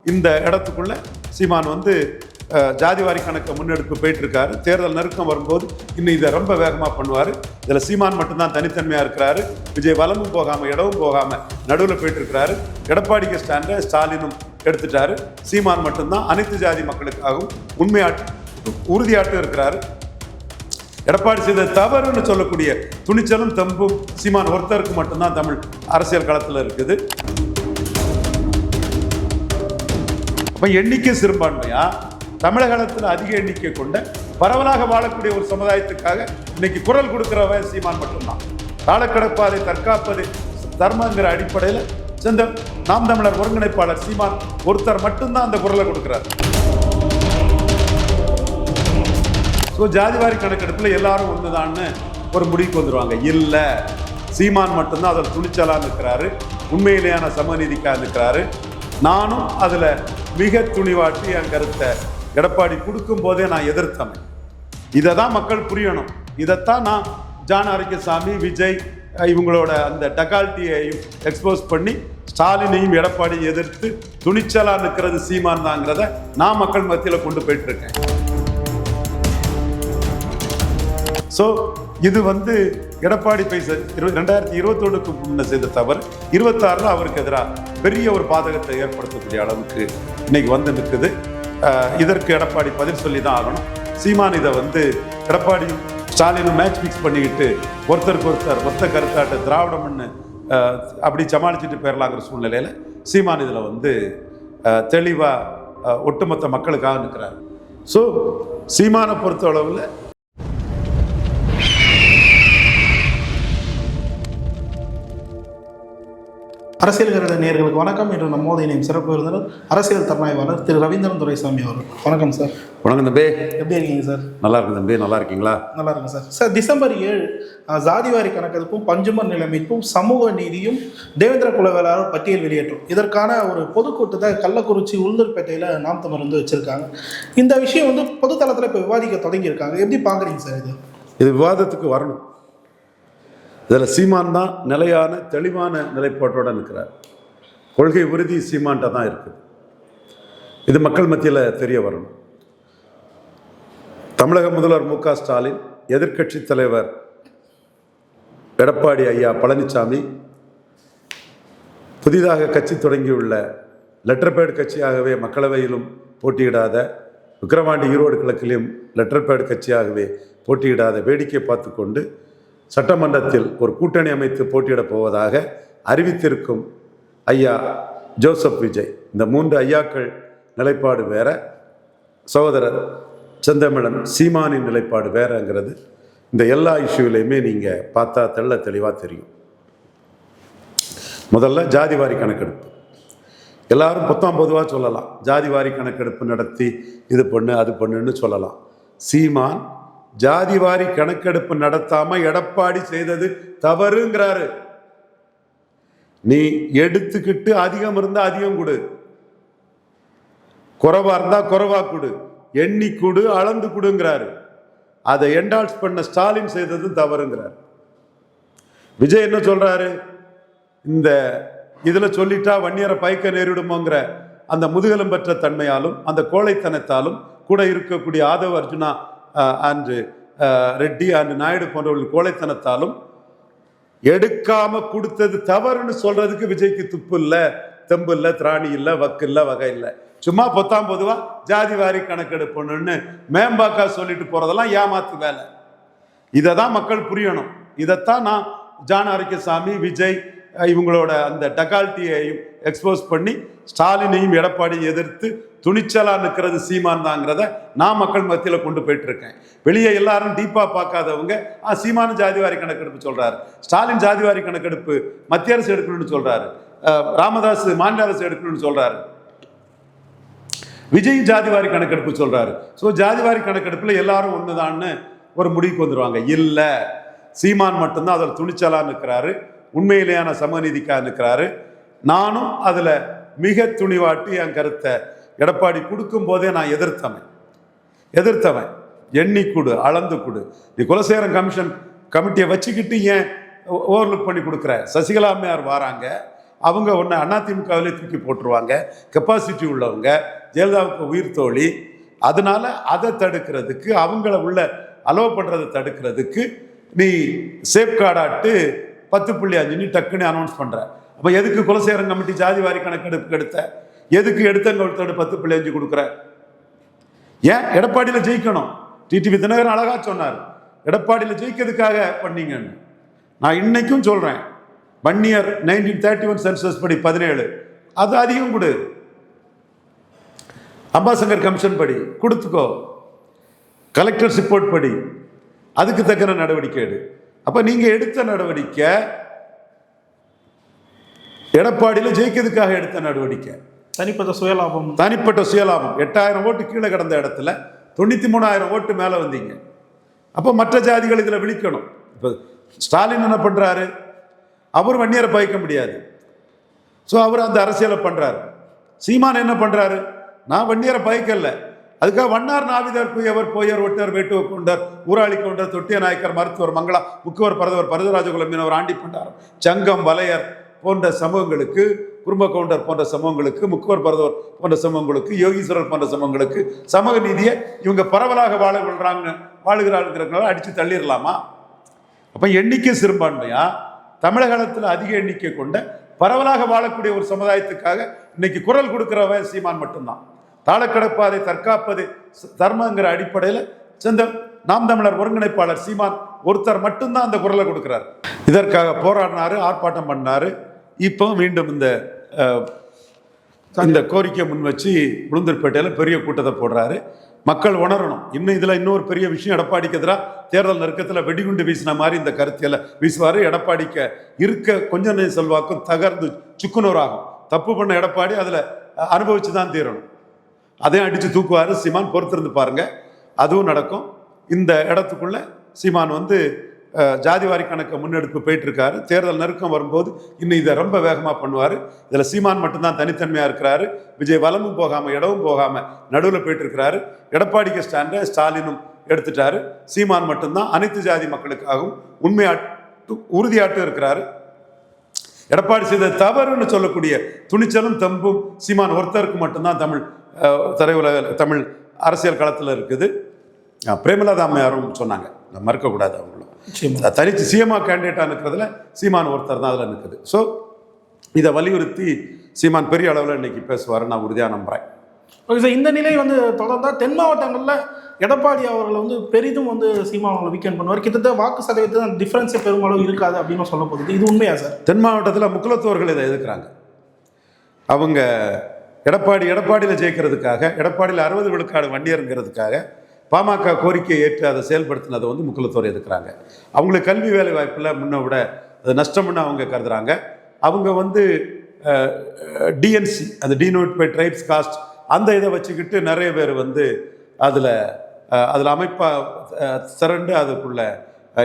இந்த இடத்துக்குள்ள சீமான் வந்து ஜாதிவாரி கணக்கை முன்னெடுப்பு போயிட்டு இருக்காரு. தேர்தல் நெருக்கம் வரும்போது இன்னும் இதை ரொம்ப வேகமாக பண்ணுவார். இதில் சீமான் மட்டும்தான் தனித்தன்மையாக இருக்கிறாரு. விஜய் வலமும் போகாமல் இடவும் போகாமல் நடுவில் போயிட்டு இருக்கிறாரு. எடப்பாடிக்கு ஸ்டாண்டை ஸ்டாலினும் எடுத்துட்டாரு. சீமான் மட்டும்தான் அனைத்து ஜாதி மக்களுக்காகவும் உண்மையாட்டு உறுதியாட்டும் இருக்கிறாரு. எடப்பாடி செய்த தவறுன்னு சொல்லக்கூடிய துணிச்சலும் தெம்பும் சீமான் ஒருத்தருக்கு மட்டும்தான் தமிழ் அரசியல் களத்தில் இருக்குது. அப்போ எண்ணிக்கை சிறுபான்மையா தமிழகத்தில் அதிக எண்ணிக்கை கொண்ட பரவலாக வாழக்கூடிய ஒரு சமுதாயத்துக்காக இன்னைக்கு குரல் கொடுக்கிறவன் சீமான் மட்டும்தான். காலக்கடப்பாதை தற்காப்பது தர்மங்கிற அடிப்படையில் செந்த நாம் தமிழர் ஒருங்கிணைப்பாளர் சீமான் ஒருத்தர் மட்டும்தான் அந்த குரலை கொடுக்கிறார். ஸோ ஜாதிவாரி கணக்கெடுப்பில் எல்லாரும் ஒன்றுதான்னு ஒரு முடிவுக்கு வந்துடுவாங்க. இல்லை, சீமான் மட்டும்தான் அதில் துணிச்சலாக இருக்கிறாரு, உண்மையிலேயான சமநீதிக்காக இருக்கிறாரு. நானும் அதில் மிக துணிவாட்டி என் கருத்தை எடப்பாடி கொடுக்கும் போதே நான் எதிர்த்தேன். இதை தான் மக்கள் புரியணும். இதைத்தான் நான் ஜான் ஆரோக்கியசாமி, விஜய் இவங்களோட அந்த டகால்ட்டியையும் எக்ஸ்போஸ் பண்ணி ஸ்டாலினையும் எடப்பாடியை எதிர்த்து துணிச்சலாக நிற்கிறது சீமான் தாங்கிறத நான் மக்கள் மத்தியில் கொண்டு போயிட்டு இருக்கேன். ஸோ இது வந்து எடப்பாடி 2021 முன்ன செய்த தவறு 26 அவருக்கு எதிராக பெரிய ஒரு பாதகத்தை ஏற்படுத்தக்கூடிய அளவுக்கு இன்னைக்கு வந்து நிற்குது. இதற்கு எடப்பாடி பதில் சொல்லி தான் ஆகணும். சீமான் இதை வந்து எடப்பாடியும் ஸ்டாலினும் மேட்ச் ஃபிக்ஸ் பண்ணிக்கிட்டு ஒருத்தருக்கு ஒருத்தர் ஒத்த கருத்தாட்ட திராவிடம்னு அப்படி சமாளிச்சுட்டு போயிடலாங்கிற சூழ்நிலையில் சீமான் இதில் வந்து தெளிவாக ஒட்டுமொத்த மக்களுக்காக நிற்கிறார். ஸோ சீமானை பொறுத்த அளவில் அரசியல் கருத நேயர்களுக்கு வணக்கம். இன்று நம்மோது இணையும் சிறப்பு விருந்தினர் அரசியல் தரநாய்வாளர் திரு ரவீந்திரன் துரைசாமி அவர்கள். வணக்கம் சார். வணக்கம் தம்பி. எப்படி இருக்கீங்க சார்? நல்லா இருக்கு தம்பி. நல்லா இருக்கீங்களா? நல்லா இருக்கு சார். சார், டிசம்பர் 7 ஜாதிவாரி கணக்கெடுப்பும் பஞ்சுமர் நில மீட்பும் சமூக நீதியும் தேவேந்திர குலவேளாளர் பட்டியல் வெளியேற்றும் இதற்கான ஒரு பொதுக்கூட்டத்தை கள்ளக்குறிச்சி உளுந்தூர்பேட்டையில் நாம் தமிழர் வந்து வச்சிருக்காங்க. இந்த விஷயம் வந்து பொதுத்தளத்தில் இப்போ விவாதிக்க தொடங்கியிருக்காங்க. எப்படி பார்க்குறீங்க சார்? இது விவாதத்துக்கு வரணும். இதில் சீமான் தான் நிலையான தெளிவான நிலைப்பாட்டோடு நிற்கிறார். கொள்கை உறுதி சீமான்ட்ட தான் இருக்குது. இது மக்கள் மத்தியில் தெரிய வரணும். தமிழக முதல்வர் மு.க. ஸ்டாலின், எதிர்க்கட்சி தலைவர் எடப்பாடி ஐயா பழனிசாமி, புதிதாக கட்சி தொடங்கியுள்ள லெட்டர்பேட் கட்சியாகவே மக்களவையிலும் போட்டியிடாத, விக்கிரவாண்டி ஈரோடு கிழக்கிலும் லெட்டர்பேட் கட்சியாகவே போட்டியிடாத வேடிக்கை பார்த்து கொண்டு சட்டமன்றத்தில் ஒரு கூட்டணி அமைத்து போட்டியிடப் போவதாக அறிவித்திருக்கும் ஐயா ஜோசப் விஜய், இந்த 3 ஐயாக்கள் நிலைப்பாடு வேற, சகோதரர் செந்தமிழன் சீமானின் நிலைப்பாடு வேறங்கிறது இந்த எல்லா இஷ்யூலையுமே நீங்கள் பார்த்தா தெளிவாக தெரியும். முதல்ல ஜாதிவாரி கணக்கெடுப்பு. எல்லாரும் பொதுவாக சொல்லலாம், ஜாதிவாரி கணக்கெடுப்பு நடத்தி இது பண்ணு அது பண்ணுன்னு சொல்லலாம். சீமான் ஜாதிவாரி கணக்கெடுப்பு நடத்தாம எடப்பாடி செய்தது தவறுங்கிறாரு. நீ எடுத்துக்கிட்டு அதிகம் இருந்தா அதிகம் கொடு, குறைவா இருந்தா குறைவா கொடு, எண்ணி கொடு, அளந்து கொடுங்கிறாரு. அதை என்டால்ஸ் பண்ண ஸ்டாலின் செய்தது தவறுங்கிறார். விஜய் என்ன சொல்றாரு? இந்த இதுல சொல்லிட்டா வன்னியரை பயக்க நேரிடுமோங்கிற அந்த முதுகெலும் பெற்ற தன்மையாலும் அந்த கோழைத்தனத்தாலும் கூட இருக்கக்கூடிய ஆதவ அர்ஜுனா அன்று ரெட்டி அன்று நாயுடு போன்றவர்கள் கோழைத்தனத்தாலும் எடுக்காம கொடுத்தது தவறுன்னு சொல்றதுக்கு விஜய்க்கு துப்பு இல்லை, தெம்பு இல்லை, திராணி இல்லை, வக்கு இல்லை, வகை இல்லை. சும்மா பொதுவா ஜாதிவாரி கணக்கெடுப்புன்னு மேம்பாக்கா சொல்லிட்டு போறதெல்லாம் ஏமாத்து வேலை. இதை தான் மக்கள் புரியணும். இதைத்தான் நான் ஜான் ஆரோக்கியசாமி, விஜய் இவங்களோட அந்த டகால்ட்டியையும் எக்ஸ்போஸ் பண்ணி ஸ்டாலினையும் எடப்பாடியை எதிர்த்து துணிச்சலா நிற்கிறது சீமான் தாங்கிறத நான் மக்கள் மத்தியில் கொண்டு போயிட்டு இருக்கேன். வெளியே எல்லாரும் டீப்பா பார்க்காதவங்க சீமான் ஜாதிவாரி கணக்கெடுப்பு சொல்றாரு, ஸ்டாலின் ஜாதிவாரி கணக்கெடுப்பு மத்திய அரசு எடுக்கணும்னு சொல்றாரு, ராமதாஸ் மாநில அரசு எடுக்கணும்னு சொல்றாரு, விஜய் ஜாதிவாரி கணக்கெடுப்பு சொல்றாரு. ஸோ ஜாதிவாரி கணக்கெடுப்புல எல்லாரும் ஒண்ணுதான்னு ஒரு முடிவுக்கு வந்துருவாங்க. இல்லை, சீமான் மட்டும்தான் அதில் துணிச்சலா நிற்கிறாரு, உண்மையிலேயான சமநீதிக்காக நிற்கிறாரு. நானும் அதில் மிக துணிவாட்டி என் கருத்தை எடப்பாடி கொடுக்கும் போதே நான் எதிர்த்தவன். எண்ணி கொடு, அளந்து கொடு. நீ குலசேகரன் கமிட்டியை வச்சுக்கிட்டு ஏன் ஓவர்லுக் பண்ணி கொடுக்குற? சசிகலா அம்மையார் வராங்க, அவங்க ஒன்று அதிமுகவிலே தூக்கி போட்டுருவாங்க. கெப்பாசிட்டி உள்ளவங்க, ஜெயலலிதாவுக்கு உயிர் தோழி. அதனால அதை தடுக்கிறதுக்கு, அவங்கள உள்ள அலோவ் பண்ணுறதை தடுக்கிறதுக்கு நீ சேஃப்கார்டாட்டு 10.5 நீ டக்குன்னு அனௌன்ஸ் பண்ணுற. அப்போ எதுக்கு குலசேகரன் கமிட்டி ஜாதி வாரி கணக்கெடுப்புக்கு எடுத்த? எதுக்கு எடுத்தவங்க 10.5 கொடுக்குற? ஏன் எடப்பாடியில் ஜெயிக்கணும்? டிடிவி தினகரன் அழகா சொன்னார், எடப்பாடியில் ஜெயிக்கிறதுக்காக பண்ணீங்கன்னு. நான் இன்னைக்கும் சொல்றேன், வன்னியர் 1931 சென்சஸ் படி 17, அது அதிகம் கொடு. அம்பாசங்கர் கமிஷன் படி கொடுத்துக்கோ. கலெக்டர் ரிப்போர்ட் படி அதுக்கு தக்கன நடவடிக்கை எடு. அப்ப நீங்க எடுத்த நடவடிக்கை எடப்பாடியில் ஜெயிக்கிறதுக்காக எடுத்த நடவடிக்கை. தனிப்பட்ட சுயலாபம் 8000 ஓட்டு கீழே கிடந்த இடத்துல 93,000 ஓட்டு மேலே வந்தீங்க. அப்போ மற்ற ஜாதிகள் இதில் விழிக்கணும். இப்போ ஸ்டாலின் என்ன பண்ணுறாரு? அவர் வன்னியரை பயக்க முடியாது, ஸோ அவர் அந்த அரசியலை பண்ணுறாரு. சீமான் என்ன பண்ணுறாரு? நான் வன்னியரை பயக்கல, அதுக்காக வண்ணார் நாவிதர் குயவர் போயர் ஒட்டர் வேட்டுவ கொண்டர் ஊராளி கொண்டர் தொட்டிய நாயக்கர் மருத்துவர் மங்களா முக்குவர் பரதவர் பரதராஜகுலம் மீனவர் ஆண்டி பண்டாரம் சங்கம் வலையர் போன்ற சமூகங்களுக்கு, குடும்ப கவுண்டர் போன்ற சமூகங்களுக்கு, முக்குவர் பரதவர் போன்ற சமூகங்களுக்கு, யோகீஸ்வரர் போன்ற சமூகங்களுக்கு சமூக நீதியை இவங்க பரவலாக வாழுகிறாங்கிறதுனால அடித்து தள்ளிடலாமா? அப்போ எண்ணிக்கை சிறுபான்மையா தமிழகத்தில் அதிக எண்ணிக்கை கொண்ட பரவலாக வாழக்கூடிய ஒரு சமுதாயத்துக்காக இன்னைக்கு குரல் கொடுக்கிறவன் சீமான் மட்டும்தான். தாளக்கடப்பாதை தற்காப்பது தர்மங்கிற அடிப்படையில் செந்த நாம் தமிழர் ஒருங்கிணைப்பாளர் சீமான் ஒருத்தர் மட்டும்தான் அந்த குரலை கொடுக்கிறார். இதற்காக போராடினாரு, ஆர்ப்பாட்டம் பண்ணாரு. இப்போ மீண்டும் இந்த கோரிக்கை முன் வச்சு உளுந்தூர்பேட்டையில் பெரிய கூட்டத்தை போடுறாரு. மக்கள் உணரணும். இன்னும் இன்னொரு பெரிய விஷயம், எடப்பாடிக்கு எதிராக தேர்தல் நெருக்கத்தில் வெடிகுண்டு வீசின மாதிரி இந்த கருத்தியலை வீசுவார். எடப்பாடிக்கு இருக்க கொஞ்சம் செல்வாக்கும் தகர்ந்து சுக்குநூறாகும். தப்பு பண்ண எடப்பாடி அதில் அனுபவிச்சு தான் தீரணும். அதையும் அடித்து தூக்குவார் சீமான். பொறுத்திருந்து பாருங்க, அதுவும் நடக்கும். இந்த இடத்துக்குள்ள சீமான் ஜாதிவாரி கணக்கை முன்னெடுப்பு போயிட்டு இருக்காரு. தேர்தல் நெருக்கம் வரும்போது இன்னும் இதை ரொம்ப வேகமாக பண்ணுவார். இதில் சீமான் மட்டும்தான் தனித்தன்மையாக இருக்கிறாரு. விஜய் வலமும் போகாமல் இடமும் போகாமல் நடுவில் போயிட்டு இருக்கிறாரு. எடப்பாடிக்கு ஸ்டாண்டை ஸ்டாலினும் எடுத்துட்டாரு. சீமான் மட்டும்தான் அனைத்து ஜாதி மக்களுக்காகவும் உறுதியாட்டு இருக்கிறாரு. எடப்பாடி செய்த தவறுன்னு சொல்லக்கூடிய துணிச்சலும் தம்பும் சீமான் ஒருத்தருக்கு மட்டும்தான் தமிழ் அரசியல் களத்தில் இருக்குது. பிரேமலதா அம்மையாரும் சொன்னாங்க, மறுக்கக்கூடாது. அவங்களும் தனித்து சிஎம்ஆ கேண்டிடேட்டாக இருக்கிறதுல சீமான் ஒருத்தர் தான் அதில் நிற்குது. ஸோ இதை வலியுறுத்தி சீமான் பெரிய அளவில் இன்னைக்கு பேசுவார், நான் உறுதியாக நம்புகிறேன். ஓகே சார், இந்த நிலை தொடர்ந்தால் தென் மாவட்டங்களில் எடப்பாடி அவர்களை பெரிதும் சீமான் அவங்களை வீக்கெண்ட் பண்ணுவார். கிட்டத்தட்ட வாக்கு சதவீதம் டிஃப்ரென்ஸே பெருமளவு இருக்காது அப்படின்னு சொல்ல போகுது. இது உண்மையா சார்? தென் மாவட்டத்தில் முக்குலத்தோர்கள் இதை எதிர்க்கிறாங்க. அவங்க எடப்பாடியில் ஜெயிக்கிறதுக்காக, எடப்பாடியில் 60 விழுக்காடு வண்டியருங்கிறதுக்காக பாமக கோரிக்கையை ஏற்று அதை செயல்படுத்தினதை முக்குலத்தோர் எதிர்க்கிறாங்க. அவங்களுக்கு கல்வி வேலை வாய்ப்பில் முன்ன விட அது நஷ்டம்னு அவங்க கருதுறாங்க. அவங்க டிஎன்சி, அந்த டிநோட்டிஃபைட் ட்ரைப்ஸ் காஸ்ட், அந்த இதை வச்சுக்கிட்டு நிறைய பேர் அதில் அமைப்பாக திரண்டு அதுக்குள்ள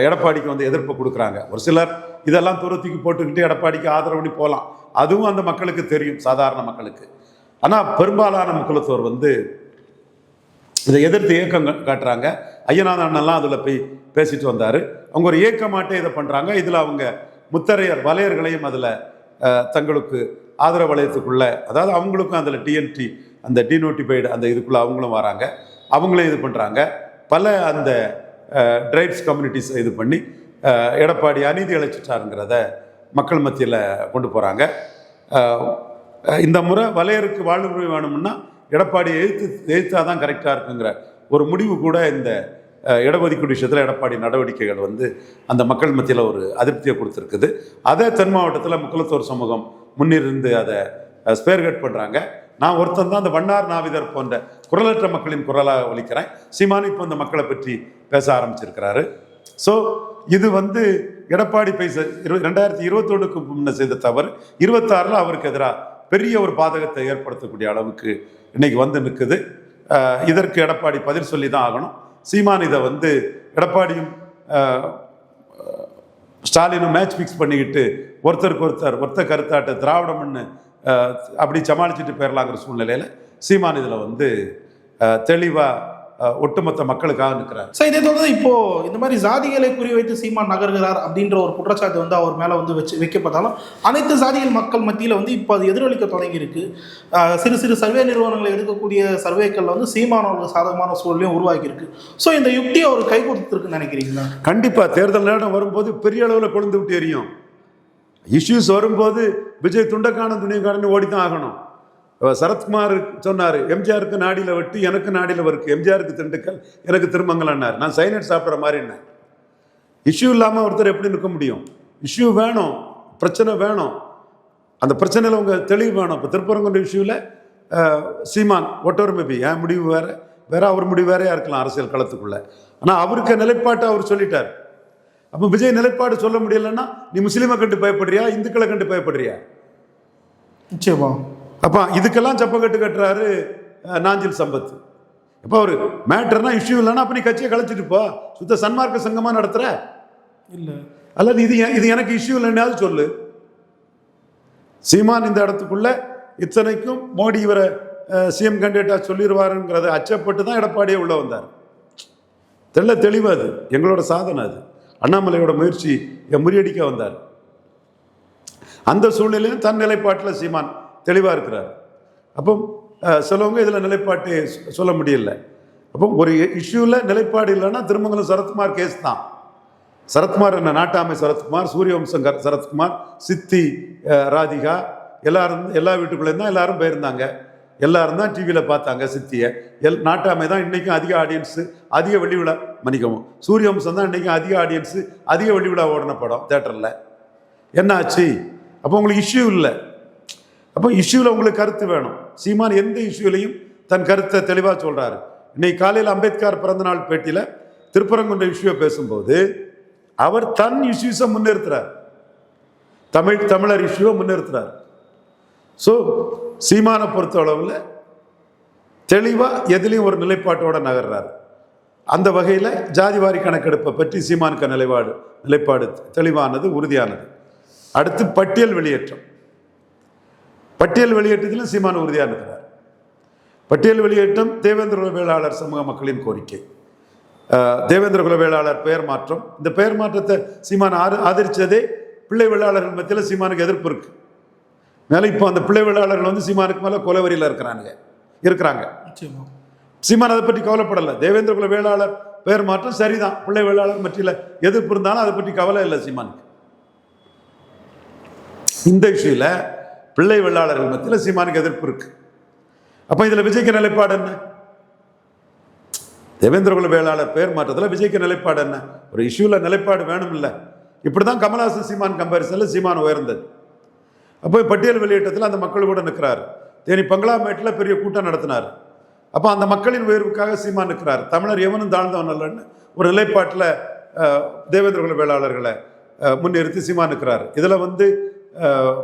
எடப்பாடிக்கு எதிர்ப்பு கொடுக்குறாங்க. ஒரு சிலர் இதெல்லாம் தூரத்துக்கு போட்டுக்கிட்டு எடப்பாடிக்கு ஆதரவு பண்ணி போகலாம். அதுவும் அந்த மக்களுக்கு தெரியும், சாதாரண மக்களுக்கு. ஆனால் பெரும்பாலான முக்குலத்தோர் இதை எதிர்த்து இயக்கம் காட்டுறாங்க. ஐயநாதன் அண்ணெல்லாம் அதில் போய் பேசிட்டு வந்தார். அவங்க ஒரு இயக்கமாட்டே இதை பண்ணுறாங்க. இதில் அவங்க முத்தரையர் வலையர்களையும் அதில் தங்களுக்கு ஆதரவு வளையத்துக்குள்ள, அதாவது அவங்களுக்கும் அதில் டிஎன்டி அந்த டிநோட்டிஃபைடு அந்த இதுக்குள்ளே அவங்களும் வராங்க. அவங்களும் இது பண்ணுறாங்க. பல அந்த ட்ரைப்ஸ் கம்யூனிட்டிஸ் இது பண்ணி எடப்பாடி அநீதி இழைச்சிட்டாருங்கிறத மக்கள் மத்தியில் கொண்டு போகிறாங்க. இந்த முறை வலையருக்கு வாழ்வுரிமை வேணும்னா எடப்பாடியை எதிர்த்தா தான் கரெக்டாக இருக்குங்கிற ஒரு முடிவு கூட இந்த இடஒதுக்கீடு விஷயத்தில் எடப்பாடி நடவடிக்கைகள் அந்த மக்கள் மத்தியில் ஒரு அதிருப்தியை கொடுத்துருக்குது. அதை தென் மாவட்டத்தில் முக்குலத்தோர் சமூகம் முன்னிருந்து அதை ஸ்பேர்கட் பண்ணுறாங்க. நான் ஒருத்தன் தான் அந்த வண்ணார் நாவிதர் போன்ற குரலற்ற மக்களின் குரலாக ஒலிக்கிறேன். சீமான் இப்போ இந்த மக்களை பற்றி பேச ஆரம்பிச்சிருக்கிறாரு. ஸோ இது எடப்பாடி 2021க்கு முன்ன செய்த தவறு 26ல் அவருக்கு எதிராக பெரிய ஒரு பாதகத்தை ஏற்படுத்தக்கூடிய அளவுக்கு இன்னைக்கு நிற்குது. இதற்கு எடப்பாடி பதில் சொல்லி தான் ஆகணும். சீமான் இதை எடப்பாடியும் ஸ்டாலினும் மேட்ச் ஃபிக்ஸ் பண்ணிக்கிட்டு ஒருத்தர் கருத்தாட்டு திராவிடம்னு அப்படி சமாளிச்சுட்டு போயிடலாங்கிற சூழ்நிலையில் சீமான் இதில் தெளிவாக ஒட்டுமொத்த மக்களுக்காக நிற்கிறார். சார், இதே தொடர்ந்து இப்போ இந்த மாதிரி ஜாதிகளை குறிவைத்து சீமான் நகர்கிறார் அப்படின்ற ஒரு குற்றச்சாட்டு வந்து அவர் மேலே வந்து வைக்கப்பட்டாலும் அனைத்து ஜாதிகள் மக்கள் மத்தியில் வந்து இப்போ அது எதிரொலிக்க தொடங்கி இருக்கு. சிறு சிறு சர்வே நிறுவனங்களை எடுக்கக்கூடிய சர்வேக்கள் வந்து சீமானவர்களுக்கு சாதகமான சூழலையும் உருவாக்கி இருக்கு. ஸோ இந்த யுக்தியை அவர் கை கொடுத்துருக்குன்னு நினைக்கிறீங்களா? கண்டிப்பாக தேர்தல் நேரம் வரும்போது பெரிய அளவில் கொழுந்து விட்டு எரியும். இஷ்யூஸ் வரும்போது விஜய் துண்டக்கான துணியக்காரன் ஓடித்தான் ஆகணும். சரத்குமார் சொன்னார், எம்ஜிஆருக்கு நாடியில் வெட்டு, எனக்கு நாடியில் வருக்கு, எம்ஜிஆருக்கு திண்டுக்கல், எனக்கு திருமங்கலன்னார். நான் சைனட் சாப்பிட்ற மாதிரி என்ன? இஷ்யூ இல்லாமல் ஒருத்தர் எப்படி நிற்க முடியும்? இஷ்யூ வேணும், பிரச்சனை வேணும், அந்த பிரச்சனையில் உங்கள் தெளிவு வேணும். இப்போ திருப்பரங்குன்ற இஷ்யூவில் சீமான் ஒட்டவர் மேபி என் முடிவு வேற அவர் முடிவு வேறையாக இருக்கலாம் அரசியல் களத்துக்குள்ளே. ஆனால் அவருக்கு நிலைப்பாட்டை அவர் சொல்லிட்டார். அப்போ விஜய் நிலைப்பாடு சொல்ல முடியலன்னா நீ முஸ்லீமை கண்டு பயப்படுறியா, இந்துக்களை கண்டு பயப்படுறியா? நிச்சயமா. அப்போ இதுக்கெல்லாம் சப்பக்கட்டு கட்டுறாரு நாஞ்சில் சம்பத். இப்போ ஒரு மேட்டர்னா இஷ்யூ இல்லைன்னா அப்போ நீ கட்சியை கழிச்சிட்டு போ, சுத்த சன்மார்க்க சங்கமாக நடத்துகிற இல்லை அல்லது இது எனக்கு இஷ்யூ இல்லைன்னாவது சொல்லு. சீமான் இந்த இடத்துக்குள்ள இத்தனைக்கும் மோடி இவரை சிஎம் கேண்டிடேட்டாக சொல்லிடுவாருங்கிறத அச்சப்பட்டு தான் எடப்பாடியே உள்ளே வந்தார். தெளிவு அது எங்களோட சாதனை, அது அண்ணாமலையோட முயற்சி முறியடிக்க வந்தார். அந்த சூழ்நிலையும் தன் நிலைப்பாட்டில் சீமான் தெளிவாக இருக்கிறார். அப்போ சிலவங்க இதில் நிலைப்பாட்டு சொல்ல முடியல. அப்போ ஒரு இஷ்யூவில் நிலைப்பாடு இல்லைன்னா திருமங்கலம் சரத்குமார் கேஸ் தான். சரத்குமார் என்ன நாட்டாமை சரத்குமார், சூரியவம்சம் சரத்குமார், சித்தி ராதிகா எல்லாரும் எல்லா வீட்டுக்குள்ளேயும் தான் எல்லாரும் போயிருந்தாங்க. எல்லாரும் தான் டிவியில் பார்த்தாங்க சித்தியை. நாட்டாமை தான் இன்றைக்கும் அதிக ஆடியன்ஸு, அதிக வெள்ளி விழா மன்னிக்கவும் சூரியவம்சம் தான் இன்றைக்கும் அதிக ஆடியன்ஸு, அதிக வெள்ளி விழா ஓடின படம் தேட்டரில். என்ன ஆச்சு? அப்போ உங்களுக்கு இஷ்யூ இல்லை. அப்போ இஷ்யூவில் உங்களுக்கு கருத்து வேணும். சீமான் எந்த இஷ்யூலையும் தன் கருத்தை தெளிவாக சொல்கிறாரு. இன்னைக்கு காலையில் அம்பேத்கர் பிறந்தநாள் பேட்டியில் திருப்பரங்குன்ற இஷ்யூவை பேசும்போது அவர் தன் இஷ்யூஸை முன்னிறுத்துறார், தமிழர் இஷ்யூவை முன்னிறுத்துறார். ஸோ சீமானை பொறுத்த அளவில் தெளிவாக எதுலேயும் ஒரு நிலைப்பாட்டோட நகர்றாரு. அந்த வகையில் ஜாதிவாரி கணக்கெடுப்பை பற்றி சீமானுக்கு நிலைப்பாடு தெளிவானது, உறுதியானது. அடுத்து பட்டியல் வெளியேற்றத்திலும் சீமான் உறுதியாக இருக்கிறார். பட்டியல் வெளியேற்றம் தேவேந்திர குல வேளாளர் சமூக மக்களின் கோரிக்கை. தேவேந்திர குல வேளாளர் பெயர் மாற்றம், இந்த பெயர் மாற்றத்தை சீமான் ஆதரித்ததே பிள்ளை வேளாளர்கள் மத்தியில் சீமானுக்கு எதிர்ப்பு இருக்கு. மேலே இப்போ அந்த பிள்ளை வேளாளர்கள் வந்து சீமானுக்கு மேலே கொலவரியில் இருக்கிறாங்க. சீமான் அதை பற்றி கவலைப்படலை. தேவேந்திர குல வேளாளர் பெயர் மாற்றம் சரிதான், பிள்ளை வேளாளர் மத்தியில் எதிர்ப்பு இருந்தாலும் அதை பற்றி கவலை இல்லை சீமானுக்கு. இந்த விஷயத்தில் பிள்ளை வெள்ளாளர்கள் மத்தியில் சீமானுக்கு எதிர்ப்பு இருக்கு. அப்போ இதில் விஜய்க்கு நிலைப்பாடு என்ன? தேவேந்திர குல வேளாளர் பெயர் மாற்றத்தில் விஜய்க்கு நிலைப்பாடு என்ன? ஒரு இஷ்யூவில் நிலைப்பாடு வேணும் இல்லை? இப்படி தான் கமல்ஹாசன் சீமான் கம்பேரிசனில் சீமான் உயர்ந்தது. அப்போ பட்டியல் வெளியேற்றத்தில் அந்த மக்கள் கூட நிற்கிறார். தேனி பங்களாமேட்டில் பெரிய கூட்டம் நடத்தினார். அப்போ அந்த மக்களின் உயர்வுக்காக சீமான் நிற்கிறார். தமிழர் எவனும் தாழ்ந்தவன் அல்லன்னு ஒரு நிலைப்பாட்டில் தேவேந்திர குல வேளாளர்களை முன்னிறுத்தி சீமான் நிற்கிறார். இதில் வந்து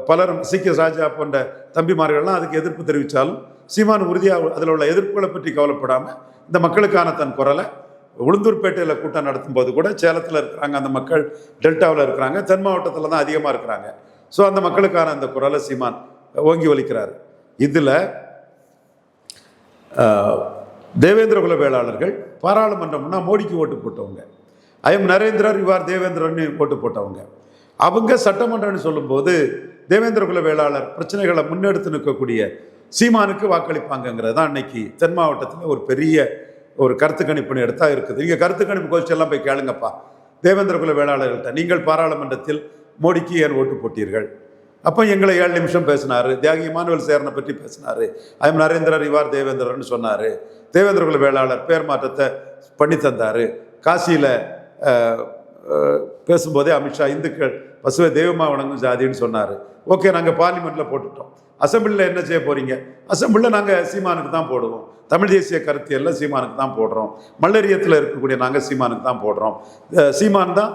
பலரும் சீக்கிய ராஜா போன்ற தம்பிமார்கள்லாம் அதுக்கு எதிர்ப்பு தெரிவித்தாலும் சீமான் உறுதியாக அதில் உள்ள எதிர்ப்புகளை பற்றி கவலைப்படாமல் இந்த மக்களுக்கான தன் குரலை உளுந்தூர்பேட்டையில் கூட்டம் நடத்தும் போது கூட சேலத்தில் இருக்கிறாங்க அந்த மக்கள், டெல்டாவில் இருக்கிறாங்க, தென் மாவட்டத்தில் தான் அதிகமாக இருக்கிறாங்க. ஸோ அந்த மக்களுக்கான அந்த குரலை சீமான் ஓங்கி ஒலிக்கிறார். இதில் தேவேந்திர குல வேளாளர்கள் பாராளுமன்றம்னா மோடிக்கு ஓட்டு போட்டவங்க, ஐஎம் நரேந்திரர் யுவார் தேவேந்திரன்னு ஓட்டு போட்டவங்க. அவங்க சட்டமன்றம்னு சொல்லும்போது தேவேந்திர குல வேளாளர் பிரச்சனைகளை முன்னெடுத்து நிற்கக்கூடிய சீமானுக்கு வாக்களிப்பாங்கங்கிறது தான் அன்னைக்கு தென் மாவட்டத்தில் ஒரு பெரிய ஒரு கருத்து கணிப்புன்னு எடுத்தா இருக்குது. நீங்கள் கருத்து கணிப்பு கோஷ்டியெல்லாம் போய் கேளுங்கப்பா தேவேந்திர குல வேளாளர்கள்ட்ட, நீங்கள் பாராளுமன்றத்தில் மோடிக்கு ஏன் ஓட்டு போட்டீர்கள்? அப்போ எங்களை 7 நிமிஷம் பேசினார். தியாகி இமானுவேல் சேரனை பற்றி பேசினார். ஐஎம் நரேந்திரர் யுவார் தேவேந்திரன்னு சொன்னார். தேவேந்திர குல வேளாளர் பேர் மாற்றத்தை பண்ணி தந்தார். காசியில் பேசும்போதே அமித்ஷா இந்துக்கள் பசுவை தெய்வமாக வணங்கும் ஜாதின்னு சொன்னார். ஓகே, நாங்கள் பார்லிமெண்ட்டில் போட்டுட்டோம். அசம்பிளியில் என்ன செய்ய போகிறீங்க? அசம்பிளியில் நாங்கள் சீமானுக்கு தான் போடுவோம். தமிழ் தேசிய கருத்தியலில் சீமானுக்கு தான் போடுறோம். மல்லரியத்தில் இருக்கக்கூடிய நாங்கள் சீமானுக்கு தான் போடுறோம். சீமான் தான்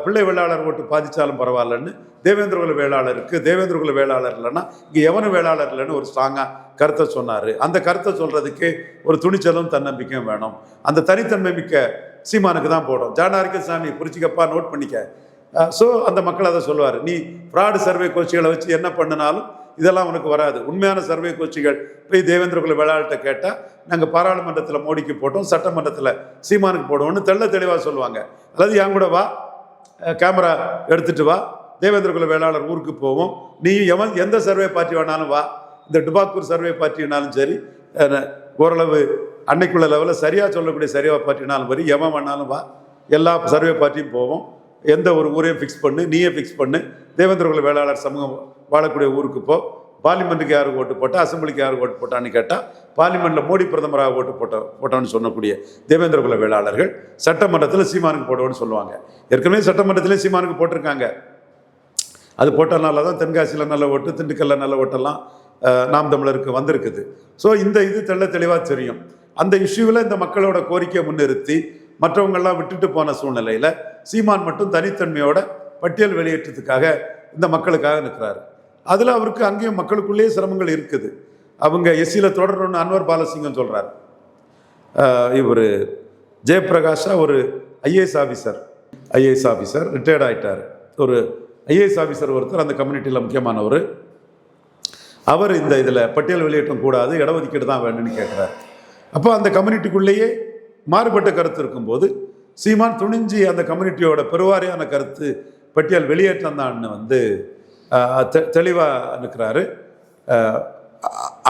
பிள்ளை வேளாளர் ஓட்டு பாதித்தாலும் பரவாயில்லன்னு தேவேந்திர குல வேளாளருக்கு, தேவேந்திர குல வேளாளர் இல்லைன்னா இங்கே எவனு வேளாளர் இல்லைன்னு ஒரு ஸ்ட்ராங்காக கருத்தை சொன்னார். அந்த கருத்தை சொல்கிறதுக்கு ஒரு துணிச்சலும் தன்னம்பிக்கையும் வேணும். அந்த தனித்தன்மை மிக்க சீமானுக்கு தான் போடும். ஜானாரிக்கசாமி குறிச்சிக்கப்பா, நோட் பண்ணிக்க. ஸோ அந்த மக்கள் அதை சொல்லுவார், நீ ஃப்ராடு சர்வே கோச்சிகளை வச்சு என்ன பண்ணினாலும் இதெல்லாம் உனக்கு வராது. உண்மையான சர்வே கோஷ்டிகள் போய் தேவேந்திர குல வேளாளர்கிட்ட கேட்டால் நாங்கள் பாராளுமன்றத்தில் மோடிக்கு போட்டோம், சட்டமன்றத்தில் சீமானுக்கு போடுவோம்னு தெளிவாக சொல்லுவாங்க. அதாவது என் கூட வா, கேமரா எடுத்துட்டு வா, தேவேந்திர குல வேளாளர் ஊருக்கு போவோம், நீ எந்த சர்வே பார்ட்டி வேணாலும் வா, இந்த டுபாக்கூர் சர்வே பார்ட்டினாலும் சரி, ஓரளவு அன்னைக்குள்ள லெவலில் சரியாக சொல்லக்கூடிய சர்வே பார்ட்டினாலும் சரி, எவன் வேணாலும் வா, எல்லா சர்வே பார்ட்டியும் போவோம், எந்த ஒரு ஊரையும் ஃபிக்ஸ் பண்ணு, நீயே ஃபிக்ஸ் பண்ணு, தேவேந்திர குல வேளாளர் சமூகம் வாழக்கூடிய ஊருக்கு போ, பார்லிமெண்ட்டுக்கு யாருக்கு ஓட்டு போட்டா, அசம்பிளிக்கு யாருக்கு ஓட்டு போட்டான்னு கேட்டால் பார்லிமெண்ட்டில் மோடி பிரதமராக ஓட்டு போட்டோன்னு சொல்லக்கூடிய தேவேந்திர குல வேளாளர்கள் சட்டமன்றத்தில் சீமானுக்கு போடுவோன்னு சொல்லுவாங்க. ஏற்கனவே சட்டமன்றத்திலே சீமானுக்கு போட்டிருக்காங்க. அது போட்டனால தான் தென்காசியில் நல்ல ஓட்டு, திண்டுக்கல்ல நல்ல ஓட்டெல்லாம் நாம் தமிழருக்கு வந்திருக்குது. ஸோ இந்த இது தெளிவாக தெரியும். அந்த இஷ்யூவில் இந்த மக்களோட கோரிக்கையை முன்னிறுத்தி மற்றவங்கெல்லாம் விட்டுட்டு போன சூழ்நிலையில் சீமான் மட்டும் தனித்தன்மையோட பட்டியல் வெளியேற்றத்துக்காக இந்த மக்களுக்காக நிற்கிறாரு. அதில் அவருக்கு அங்கேயும் மக்களுக்குள்ளேயே சிரமங்கள் இருக்குது. அவங்க எஸ்சியில் தொடரணும்னு அன்வர் பாலசிங்கம் சொல்கிறார். இவர் ஜெயபிரகாஷா ஒரு ஐஏஎஸ் ஆஃபீஸர் ரிட்டையர்ட் ஆகிட்டார். ஒரு ஐஏஎஸ் ஆஃபீஸர் ஒருத்தர் அந்த கம்யூனிட்டியில் முக்கியமானவர். அவர் இந்த இதில் பட்டியல் வெளியேற்றம் கூடாது, இடஒதுக்கீடு தான் வேணும்னு கேட்குறாரு. அப்போ அந்த கம்யூனிட்டிக்குள்ளேயே மாறுபட்ட கருத்து இருக்கும்போது சீமான் துணிஞ்சி அந்த கம்யூனிட்டியோட பெருவாரியான கருத்து பட்டியல் வெளியேற்றம் தான் தெளிவாக நிற்கிறாரு.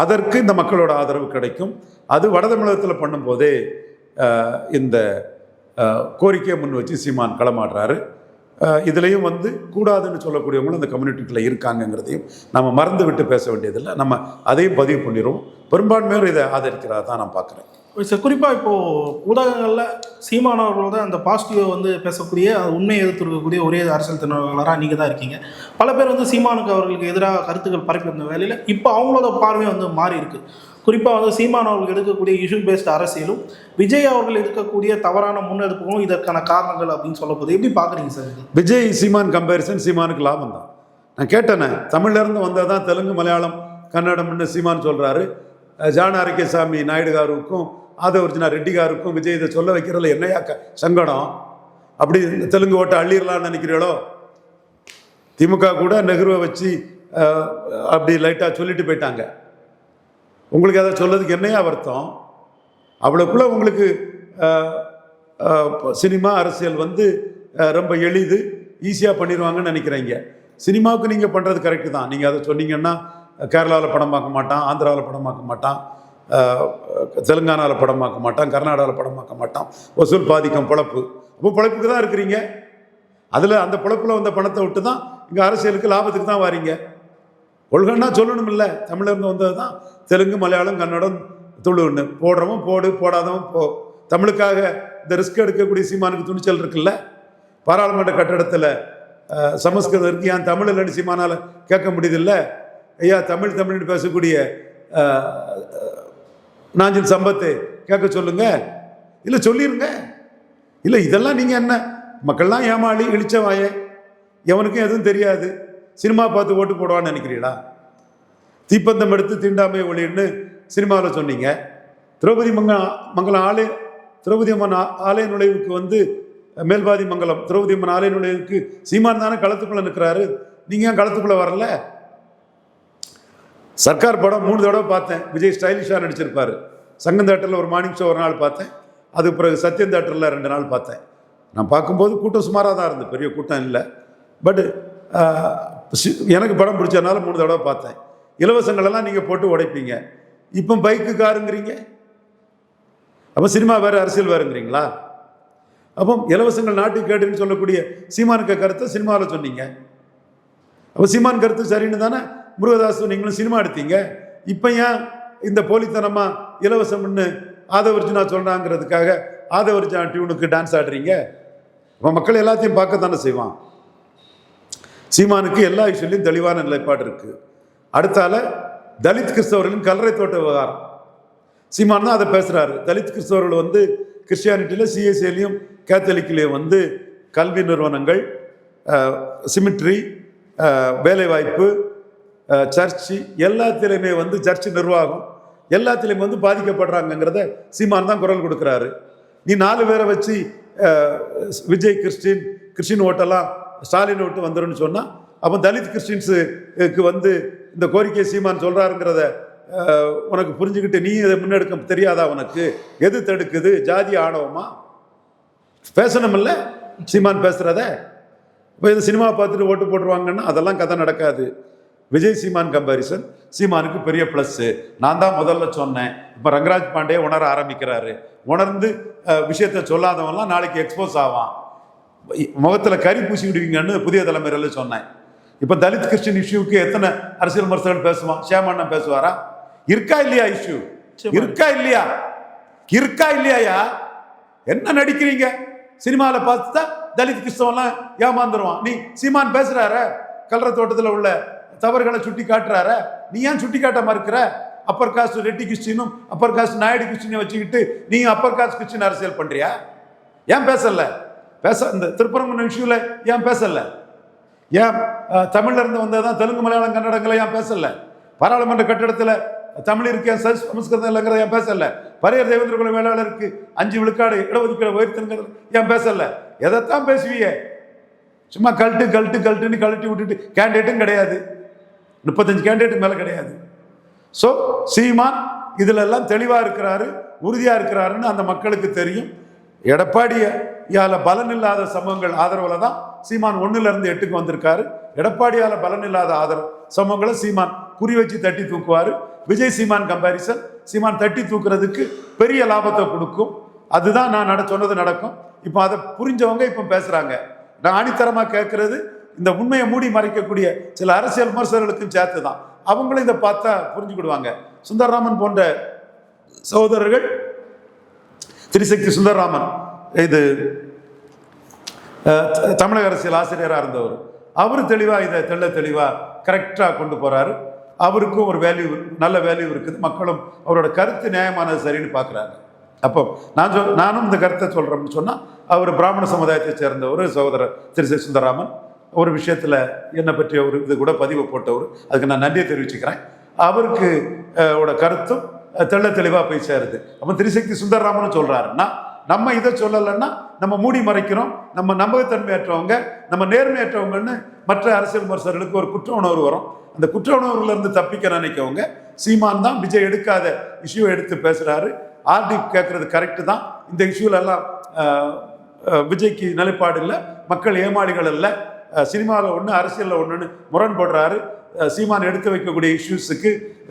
அதற்கு இந்த மக்களோட ஆதரவு கிடைக்கும். அது வட தமிழகத்தில் பண்ணும்போதே இந்த கோரிக்கையை முன் வச்சு சீமான் களமாடுறாரு. இதுலேயும் கூடாதுன்னு சொல்லக்கூடியவங்களும் அந்த கம்யூனிட்டிக்குள்ளே இருக்காங்கங்கிறதையும் நம்ம மறந்து விட்டு பேச வேண்டியதில்லை. நம்ம அதையும் பதிவு பண்ணிடுவோம். பெரும்பான்மையோர் இதை ஆதரிக்கிறதா தான் நான் பார்க்குறேன். குறிப்பாக இப்போது ஊடகங்களில் சீமானவர்களோட அந்த பாசிட்டிவை பேசக்கூடிய உண்மையை எதிர்த்துருக்கக்கூடிய ஒரே அரசியல் தலைவர்களாக நீங்கள் தான் இருக்கீங்க. பல பேர் சீமானுக்கு அவர்களுக்கு எதிராக கருத்துக்கள் பரப்பி வந்த வேலையில் இப்போ அவங்களோட பார்வை மாறி இருக்கு. குறிப்பாக சீமான் அவர்கள் எடுக்கக்கூடிய இஷ்யூ பேஸ்ட் அரசியலும் விஜய் அவர்கள் எடுக்கக்கூடிய தவறான முன்னெடுப்புகளும் இதற்கான காரணங்கள் அப்படின்னு சொல்லும்போது எப்படி பார்க்குறீங்க சார்? விஜய் சீமான் கம்பேரிசன் சீமானுக்கு லாபம் தான். நான் கேட்டேனே, தமிழ்லேருந்து வந்தால் தான் தெலுங்கு மலையாளம் கன்னடம்னு சீமான் சொல்கிறாரு. ஜான ஆரோக்கியசாமி நாயுடு காருக்கும் ஆதவர்ஜுனா ரெட்டி காருக்கும் விஜய் இதை சொல்ல வைக்கிறதுல என்னையா சங்கடம்? அப்படி தெலுங்கு ஓட்டை அள்ளிடலான்னு நினைக்கிறீங்களோ? திமுக கூட நெஹ்ருவை வச்சு அப்படி லைட்டாக சொல்லிட்டு போயிட்டாங்க. உங்களுக்கு அதை சொல்லதுக்கு என்னையா வருத்தம்? அவ்வளோக்குள்ள உங்களுக்கு சினிமா அரசியல் ரொம்ப எளிது, ஈஸியாக பண்ணிடுவாங்கன்னு நினைக்கிறீங்க. சினிமாவுக்கு நீங்கள் பண்ணுறது கரெக்டு தான். நீங்கள் அதை சொன்னீங்கன்னா கேரளாவில் படம் பார்க்க மாட்டான், ஆந்திராவில் படம் பார்க்க மாட்டான், தெலுங்கானாவில் படம் பார்க்க மாட்டான், கர்நாடகாவில் படம் பார்க்க மாட்டான். வசூல் பாதிக்கும் பொழப்பு. அப்போ பொழைப்புக்கு தான் இருக்கிறீங்க. அதில் அந்த பொழப்பில் வந்த பணத்தை விட்டு தான் இங்கே அரசியலுக்கு லாபத்துக்கு தான் வாரீங்க. ஒழுங்கன்னா சொல்லணும் இல்லை, தமிழர்ந்து வந்தது தான் தெலுங்கு மலையாளம் கன்னடம் துளுன்னு. போடுறவன் போடு, போடாதவன் போ. தமிழுக்காக இந்த ரிஸ்க் எடுக்கக்கூடிய சீமானுக்கு துணிச்சல் இருக்குல்ல. பாராளுமன்ற கட்டடத்தில் சமஸ்கிருதம் இருக்கு, ஏன் தமிழ் இல்லைன்னு சீமானால் கேட்க முடியுதில்ல? ஐயா தமிழ்னு பேசக்கூடிய நாஞ்சில் சம்பத்து கேட்க சொல்லுங்க, இல்லை சொல்லிருங்க. இல்லை இதெல்லாம் நீங்கள் என்ன மக்கள்லாம் ஏமாளி இழிச்சவாயே, எவனுக்கும் எதுவும் தெரியாது, சினிமா பார்த்து ஓட்டு போடுவான்னு நினைக்கிறீங்களா? தீப்பந்தம் எடுத்து தீண்டாமை ஒளின்னு சினிமாவில் சொன்னீங்க. திரௌபதி அம்மன் ஆலய நுழைவுக்கு மேல்பாதி மங்கலம் திரௌபதி அம்மன் ஆலய நுழைவுக்கு சீமான் தானே களத்துக்குள்ளே நிற்கிறாரு. நீங்கள் ஏன் களத்துக்குள்ளே வரல? சர்க்கார் படம் 3 தடவை பார்த்தேன். விஜய் ஸ்டைலிஷாக நடிச்சிருப்பார். சங்கம் தேட்டரில் ஒரு மார்னிங் ஷோ ஒரு நாள் பார்த்தேன். அதுக்கு பிறகு சத்யம் தேட்டரில் 2 நாள் பார்த்தேன். நான் பார்க்கும்போது கூட்டம் சுமாராக தான் இருந்தது, பெரிய கூட்டம் இல்லை. பட் எனக்கு படம் பிடிச்சதுனால 3 தடவை பார்த்தேன். இலவசங்களெல்லாம் நீங்கள் போட்டு உடைப்பீங்க. இப்போ பைக்கு காருங்கிறீங்க. அப்போ சினிமா வேறு அரசியல் வேறுங்கிறீங்களா? அப்போ இலவசங்கள் நாட்டுக்கு கேடுன்னு சொல்லக்கூடிய சீமானுக்கு கருத்தை சினிமாவில் சொன்னீங்க. அப்போ சீமான் கருத்து சரின்னு தானே முருகதாஸ் நீங்களும் சினிமா எடுத்தீங்க. இப்போ ஏன் இந்த போலித்தனமாக இலவசம்னு ஆதவர்ஜுனா சொல்கிறாங்கிறதுக்காக ஆதவர்ஜுனா டியூனுக்கு டான்ஸ் ஆடுறீங்க? இப்போ மக்கள் எல்லாத்தையும் பார்க்க தானே செய்வான். சீமானுக்கு எல்லா விஷயத்துலையும் தெளிவான நிலைப்பாடு இருக்குது. அடுத்தால தலித் கிறிஸ்தவர்களின் கல்லறை தோட்ட விவகாரம், சீமான் தான் அதை பேசுகிறாரு. தலித் கிறிஸ்தவர்கள் கிறிஸ்டியானிட்டியில் சிஎஸ்ஏலையும் கேத்தலிக்லேயும் கல்வி நிறுவனங்கள், சிமிட்ரி, வேலைவாய்ப்பு, சர்ச்சு எல்லாத்திலையுமே சர்ச்சு நிர்வாகம் எல்லாத்திலையுமே பாதிக்கப்படுறாங்கங்கிறத சீமான் தான் குரல் கொடுக்குறாரு. நீ 4 பேரை வச்சு விஜய் கிறிஸ்டின் ஓட்டெல்லாம் ஸ்டாலின் ஓட்டு வந்துருன்னு சொன்னால் அப்போ தலித் கிறிஸ்டின்ஸுக்கு வந்து இந்த கோரிக்கை சீமான் சொல்கிறாருங்கிறத உனக்கு புரிஞ்சுக்கிட்டு நீ இதை முன்னெடுக்க தெரியாதா? உனக்கு எது தடுக்குது? ஜாதி ஆணவமா? பேசணுமில்ல சீமான் பேசுகிறத. இப்போ இந்த சினிமா பார்த்துட்டு ஓட்டு போட்டுருவாங்கன்னா அதெல்லாம் கதை நடக்காது. விஜய் சீமான் கம்பாரிசன் சீமானுக்கு பெரிய ப்ளஸ்ஸு. நான் தான் முதல்ல சொன்னேன். இப்போ ரங்கராஜ் பாண்டே உணர ஆரம்பிக்கிறாரு. உணர்ந்து விஷயத்தை சொல்லாதவன்லாம் நாளைக்கு எக்ஸ்போஸ் ஆவான். முகத்தில் கறி பூசி விடுவீங்கன்னு புதிய தலைமுறையில் சொன்னேன். இப்போ தலித் கிறிஸ்டின் இஷ்யூக்கு எத்தனை அரசியல் விமர்சகர்கள் பேசுவான்? ஷேமண்ணன் பேசுவாரா? இருக்கா இல்லையா இஷ்யூ? இருக்கா இல்லையா? இருக்கா இல்லையா? என்ன நடிக்கிறீங்க? சினிமாவில் பார்த்துதான் தலித் கிறிஸ்தவெல்லாம் ஏமாந்துருவான். நீ சீமான் பேசுறார கல்ற தோட்டத்தில் உள்ள தவறுகளை சுட்டி காட்டுறார, நீ ஏன் சுட்டி காட்ட மறுக்கிற? அப்பர் காஸ்ட் ரெட்டி கிறிஸ்டினும் அப்பர் காஸ்ட் நாயுடு கிறிஸ்டினையும் வச்சுக்கிட்டு நீ அப்பர் காஸ்ட் கிறிஸ்டின் அரசியல் பண்றியா? ஏன் பேசல? இந்த திருப்பரங்குன்றம் இஷ்யூல ஏன் பேசல? ஏன் தமிழ்ல இருந்து வந்ததான் தெலுங்கு மலையாளம் கன்னடங்களை ஏன் பேசல? பாராளுமன்ற கட்டிடத்தில் தமிழ் இருக்கேன் சமஸ்கிருதம் இல்லைங்கிறத ஏன் பேசல? பரையர் தேவேந்திர குல வேளாளருக்கு 5 விழுக்காடு இடஒதுக்கீடு உயர்த்துங்கிறது ஏன் பேசல? எதைத்தான் பேசுவீங்க? சும்மா கழட்டுன்னு கழட்டி விட்டுட்டு கேண்டிடேட்டும் கிடையாது, 35 கேண்டிடேட் மேலே கிடையாது. ஸோ சீமான் இதுல எல்லாம் தெளிவாக இருக்கிறாரு, உறுதியாக இருக்கிறாருன்னு அந்த மக்களுக்கு தெரியும். எடப்பாடியால பலன் இல்லாத சமூகங்கள் ஆதரவில் தான் சீமான் 1லேருந்து 8க்கு வந்திருக்காரு. எடப்பாடியால பலன் இல்லாத ஆதரவு சமூகங்களை சீமான் குறி வச்சு தட்டி தூக்குவார். விஜய் சீமான் கம்பாரிசன் சீமான் தட்டி தூக்குறதுக்கு பெரிய லாபத்தை கொடுக்கும். அதுதான் நான் சொன்னது நடக்கும். இப்போ அதை புரிஞ்சவங்க இப்போ பேசுறாங்க. நான் ஆணித்தரமாக கேட்கறது இந்த உண்மையை மூடி மறைக்கக்கூடிய சில அரசியல் விமர்சகர்களுக்கும் சேர்த்து தான். அவங்களும் இதை பார்த்தா புரிஞ்சுக்கிடுவாங்க. சுந்தரராமன் போன்ற சகோதரர்கள், திரிசக்தி சுந்தரராமன் இது தமிழக அரசியல் ஆசிரியராக இருந்தவர், அவர் தெளிவாக இதை தெளிவாக கரெக்டாக கொண்டு போகிறாரு. அவருக்கும் ஒரு வேல்யூ, நல்ல வேல்யூ இருக்குது. மக்களும் அவரோட கருத்து நியாயமானது சரின்னு பார்க்குறாங்க. அப்போ நானும் இந்த கருத்தை சொல்கிறேன்னு சொன்னால், அவர் பிராமண சமுதாயத்தை சேர்ந்தவர் சகோதரர் திரிசக்தி சுந்தரராமன். ஒரு விஷயத்தில் என்னை பற்றிய ஒரு இது கூட பதிவு போட்டவர், அதுக்கு நான் நன்றியை தெரிவிச்சுக்கிறேன். அவருக்கு கருத்தும் தெளிவாக போய் சேருது. அப்போ திரிசக்தி சுந்தரராமன் சொல்கிறாருன்னா, நம்ம இதை சொல்லலைன்னா நம்ம மூடி மறைக்கிறோம், நம்ம நம்பகத்தன்மையற்றவங்க, நம்ம நேர்மையற்றவங்கன்னு மற்ற அரசியல் விமர்சகர்களுக்கு ஒரு குற்ற உணர்வு வரும். அந்த குற்ற உணர்வுலேருந்து தப்பிக்க நினைக்கவங்க சீமான் தான் விஜய் எடுக்காத இஷ்யூ எடுத்து பேசுகிறாரு. ஆர்டி கேட்குறது கரெக்டு தான். இந்த இஷ்யூலெல்லாம் விஜய்க்கு நிலைப்பாடு இல்லை, மக்கள் ஏமாளிகள் இல்லை, சினிமாவில் ஒன்று அரசியலில் ஒன்றுன்னு முரண்படுறாரு. சீமான் எடுத்து வைக்கக்கூடிய இஷ்யூஸுக்கு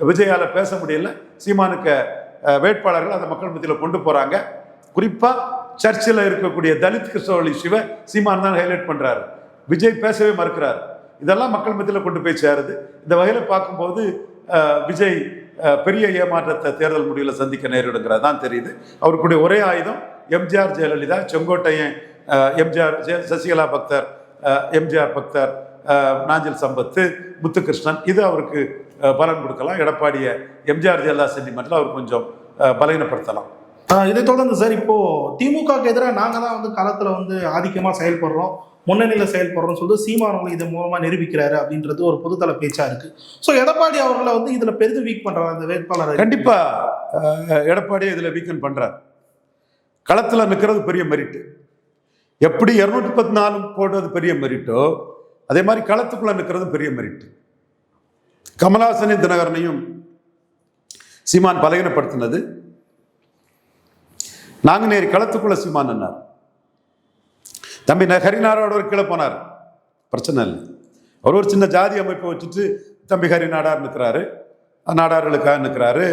விஜயால் பேச முடியல. சீமானுக்கு வேட்பாளர்கள் அந்த மக்கள் மத்தியில் கொண்டு போகிறாங்க. குறிப்பாக சர்ச்சில் இருக்கக்கூடிய தலித் கிறிஸ்தவர்கள் இஷ்யூவை சீமான் தான் ஹைலைட் பண்ணுறாரு. விஜய் பேசவே மறுக்கிறார். இதெல்லாம் மக்கள் மத்தியில் கொண்டு போய் சேருது. இந்த வகையில் பார்க்கும்போது விஜய் பெரிய ஏமாற்றத்தை தேர்தல் முடிவில் சந்திக்க நேரிடுங்கிறது தான் தெரியுது. அவருக்குடைய ஒரே ஆயுதம் எம்ஜிஆர் ஜெயலலிதா, செங்கோட்டையன் எம்ஜிஆர், சசிகலா பக்தர், எம்ஜிஆர் பக்தர், நாஞ்சில் சம்பத்து, முத்துகிருஷ்ணன், இது அவருக்கு பலன் கொடுக்கலாம். எடப்பாடியை எம்ஜிஆர் ஜெயலலிதா சென்டிமெண்ட்டில் அவர் கொஞ்சம் பலகீனப்படுத்தலாம். இதை தொடர்ந்து சார், இப்போ திமுகவுக்கு எதிராக நாங்கள் தான் களத்தில் ஆதிக்கமாக செயல்படுறோம், முன்னணியில் செயல்படுறோம்னு சொல்லிட்டு சீமானவர்கள் இதன் மூலமாக நிரூபிக்கிறாரு அப்படின்றது ஒரு பொதுத்தள பேச்சா இருக்கு. ஸோ எடப்பாடி அவர்களை இதில் பெரிதும் வீக் பண்றாரு அந்த வேட்பாளர். கண்டிப்பாக எடப்பாடியை இதில் வீக்கன் பண்றாரு. களத்தில் நிற்கிறது பெரிய மெரிட்டு. எப்படி 214 போடுறது பெரிய மெரிட்டோ, அதே மாதிரி களத்துக்குள்ள நிற்கிறது பெரிய மெரிட்டு. கமலஹாசனையும் தினகரனையும் சீமான் பலகீனப்படுத்தினது. நாங்குநேரி களத்துக்குள்ள சீமான் என்னார், தம்பி ஹரிநாடாவோட ஒரு கீழே போனார், பிரச்சனை இல்லை. அவர் ஒரு சின்ன ஜாதி அமைப்பை வச்சுட்டு தம்பி ஹரிநாடார் நிற்கிறாரு, நாடார்களுக்காக நிற்கிறாரு,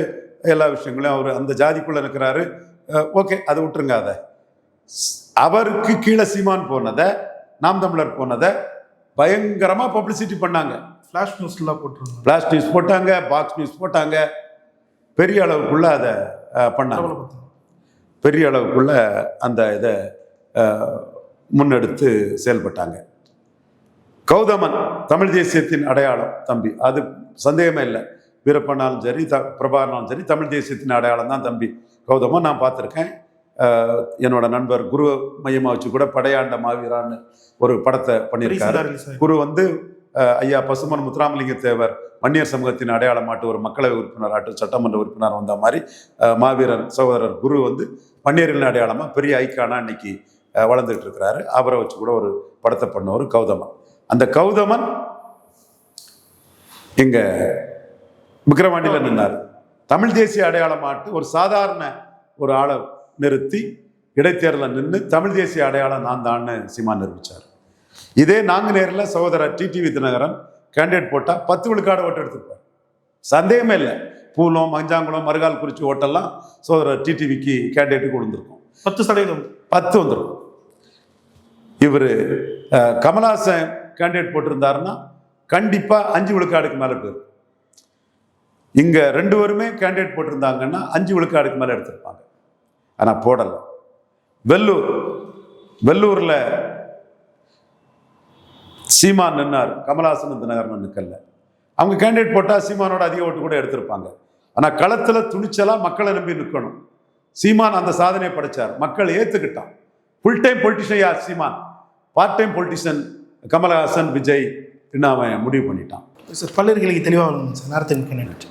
எல்லா விஷயங்களையும் அவர் அந்த ஜாதிக்குள்ள நிற்கிறாரு. ஓகே, அதை விட்டுருங்க. அதை அவருக்கு கீழே சீமான் போனதை, நாம் தமிழர் போனதை பயங்கரமாக பப்ளிசிட்டி பண்ணாங்க. ஃப்ளாஷ் நியூஸ்லாம் போட்டுருந்தாங்க, ஃப்ளாஷ் நியூஸ் போட்டாங்க, பாக்ஸ் நியூஸ் போட்டாங்க. பெரிய அளவுக்குள்ள அதை பண்ணாங்க. பெரிய அளவுக்குள்ள அந்த இதை முன்னெடுத்து செயல்பட்டாங்க. கௌதமன் தமிழ் தேசியத்தின் அடையாளம் தம்பி, அது சந்தேகமே இல்லை. வீரப்பனாலும் சரி, பிரபாகரனாலும் சரி, தமிழ் தேசியத்தின் அடையாளம் தான் தம்பி கௌதமன். நான் பார்த்துருக்கேன். என்னோட நண்பர் குரு மையமாக வச்சு கூட படையாண்ட மாவீரான்னு ஒரு படத்தை பண்ணியிருக்காரு. குரு ஐயா பசுமன் முத்துராமலிங்க தேவர் வன்னியர் சமூகத்தின் அடையாளமாட்டு ஒரு மக்களவை உறுப்பினராட்டு சட்டமன்ற உறுப்பினர் வந்த மாதிரி மாவீரன் சகோதரர் குரு வன்னியர்களின் அடையாளமாக பெரிய ஐக்கானா இன்னைக்கு வளர்ந்துட்டு இருக்கிறாரு. அவரை வச்சு கூட ஒரு படத்தை பண்ணவர் கௌதமன். அந்த கௌதமன் இங்க விக்கிரவாண்டியில் நின்னார். தமிழ் தேசிய அடையாளமாட்டு ஒரு சாதாரண ஒரு ஆளை நிறுத்தி இடைத்தேர்தலில் நின்று தமிழ் தேசிய அடையாளம் நான் தான்னு சீமான் நிரூபித்தார். இதே நாங்குநேரில் சகோதரர் டிடிவி தினகரன் கேண்டிடேட் போட்டால் 10 விழுக்காடு ஓட்டு எடுத்திருப்பார். சந்தேகமே இல்லை. பூலம், மஞ்சாங்குளம், மறுகால் குறிச்சி ஓட்டெல்லாம் சகோதரர் டிடிவிக்கு கேண்டிடேட்டுக்கு விழுந்திருக்கும். 10% 10 வந்துடும். இவர் கமல்ஹாசன் கேண்டிடேட் போட்டிருந்தாருன்னா கண்டிப்பாக 5 விழுக்காடுக்கு மேலே போயிடும். இங்கே 2 பேருமே கேண்டிடேட் போட்டிருந்தாங்கன்னா 5 விழுக்காடுக்கு மேலே எடுத்திருப்பாங்க. ஆனால் போடலை. வெள்ளூரில் சீமான் நின்னார், கமல்ஹாசன் தினகரன் நிற்கல. அவங்க கேண்டிடேட் போட்டால் சீமானோட அதிக ஓட்டு கூட எடுத்திருப்பாங்க. ஆனால் களத்தில் துணிச்சலாக மக்களை நம்பி நிற்கணும். சீமான் அந்த சாதனையை படைச்சார். மக்கள் ஏற்றுக்கிட்டான். ஃபுல் டைம் பொலிட்டிஷியன் யார்? Seeman. Part time politician Kamal Haasan, Vijay அவன் முடிவு பண்ணிட்டான். சார், பல்லர்களுக்கு தெளிவாக சார் நேரத்துக்கு நன்றி.